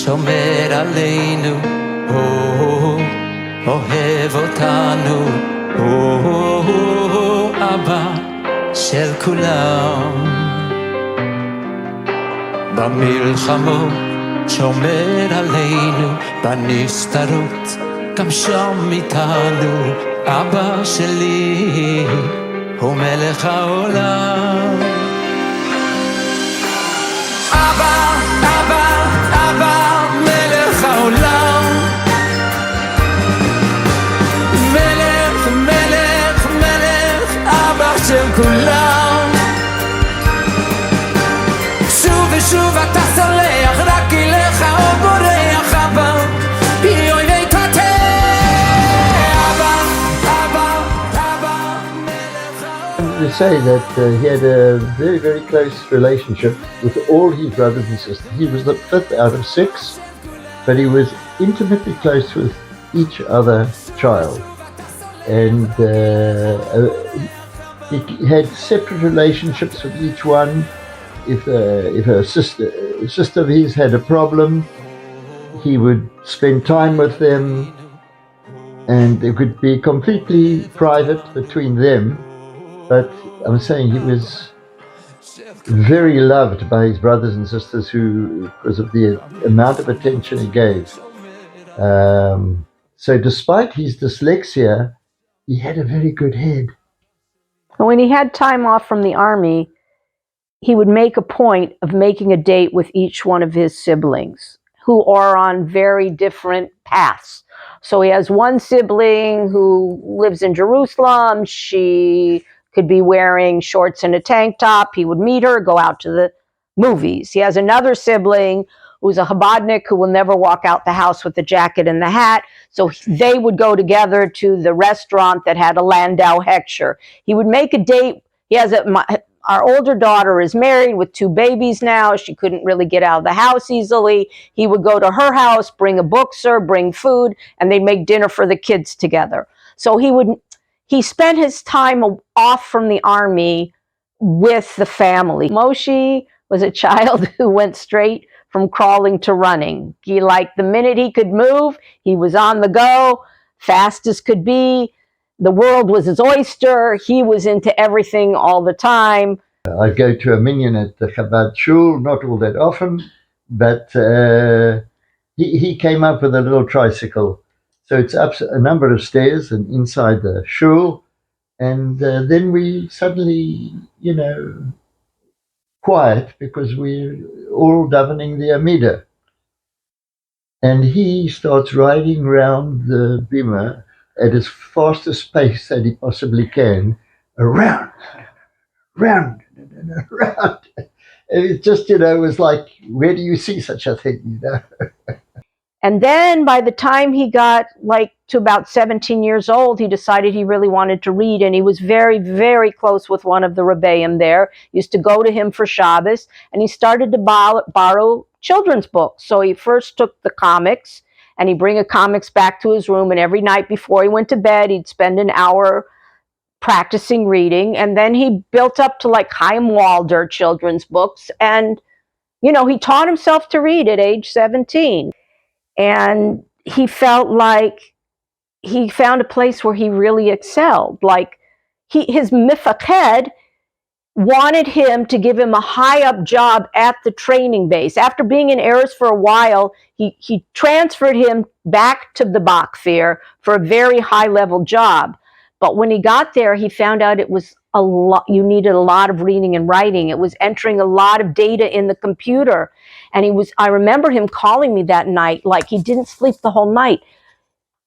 שומר עלינו, אוהב אותנו, אבא של כולם. במלחמות שומר עלינו, בנסתרות גם שם איתנו, אבא שלי הוא מלך העולם. אבא, אבא, אבא, מלך העולם. מלך, מלך, מלך, אבא של כולם. שוב ושוב אתה סולח, רק אליך או בורח, אבא, יוי ויתפתה. אבא, אבא, אבא, מלך העולם. To say that he had a very, very close relationship with all his brothers and sisters. He was the fifth out of six, but he was intimately close with each other child. And he had separate relationships with each one. If a sister of his had a problem, he would spend time with them, and it would be completely private between them. But I'm saying he was very loved by his brothers and sisters because of the amount of attention he gave. So despite his dyslexia, he had a very good head. When he had time off from the army, he would make a point of making a date with each one of his siblings who are on very different paths. So he has one sibling who lives in Jerusalem. She could be wearing shorts and a tank top. He would meet her, go out to the movies. He has another sibling who's a Chabadnik who will never walk out the house with the jacket and the hat. So they would go together to the restaurant that had a Landau Heckscher. He would make a date. He has our older daughter is married with 2 babies now. She couldn't really get out of the house easily. He would go to her house, bring a bookser, bring food, and they'd make dinner for the kids together. So he spent his time off from the army with the family. Moshe was a child who went straight from crawling to running. He liked the minute he could move, he was on the go, fast as could be. The world was his oyster. He was into everything all the time. I go to a minyan at the Chabad shul, not all that often, but he came up with a little tricycle. So it's up a number of stairs and inside the shul. And then we suddenly, quiet because we're all davening the Amidah. And he starts riding round the bima at his fastest pace that he possibly can, around, round, and around. And it just, was like, where do you see such a thing, And then by the time he got to about 17 years old, he decided he really wanted to read, and he was very, very close with one of the Rebbeim there. He used to go to him for Shabbos, and he started to borrow children's books. So he first took the comics, and he'd bring a comics back to his room, and every night before he went to bed, he'd spend an hour practicing reading, and then he built up to Chaim Walder children's books, and, he taught himself to read at age 17. And he felt like he found a place where he really excelled. His mifaked wanted him to give him a high-up job at the training base. After being in Eretz for a while, he transferred him back to the Bakfir for a very high-level job. But when he got there, he found out it was a lot. You needed a lot of reading and writing. It was entering a lot of data in the computer. And I remember him calling me that night, like he didn't sleep the whole night.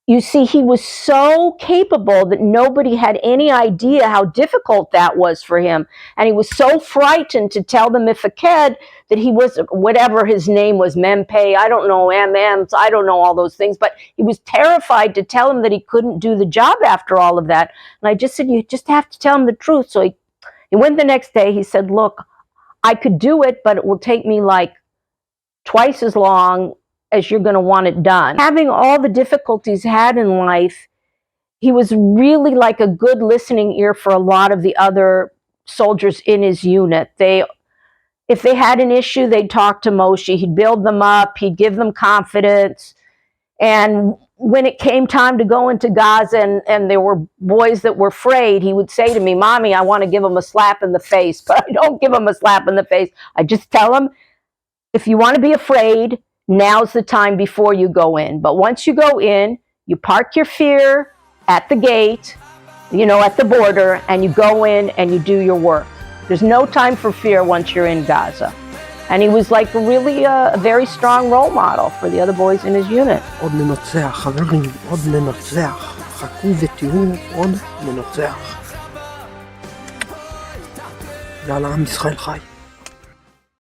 You see, he was so capable that nobody had any idea how difficult that was for him. And he was so frightened to tell the Mifaked that he was, whatever his name was, Mempe, I don't know, MMs, I don't know all those things, but he was terrified to tell him that he couldn't do the job after all of that. And I just said, you just have to tell him the truth. So he went the next day, he said, look, I could do it, but it will take me twice as long as you're going to want it done. Having all the difficulties had in life, he was really like a good listening ear for a lot of the other soldiers in his unit. if they had an issue, they'd talk to Moshe. He'd build them up. He'd give them confidence. And when it came time to go into Gaza and there were boys that were afraid, he would say to me, Mommy, I want to give them a slap in the face, but I don't give them a slap in the face. I just tell them, if you want to be afraid, now's the time before you go in. But once you go in, you park your fear at the gate, at the border, and you go in and you do your work. There's no time for fear once you're in Gaza. And he was like really a very strong role model for the other boys in his unit. עוד ננצח, חברים, עוד ננצח. חכו ותראו, עוד ננצח. יאללה, עם ישראל חי.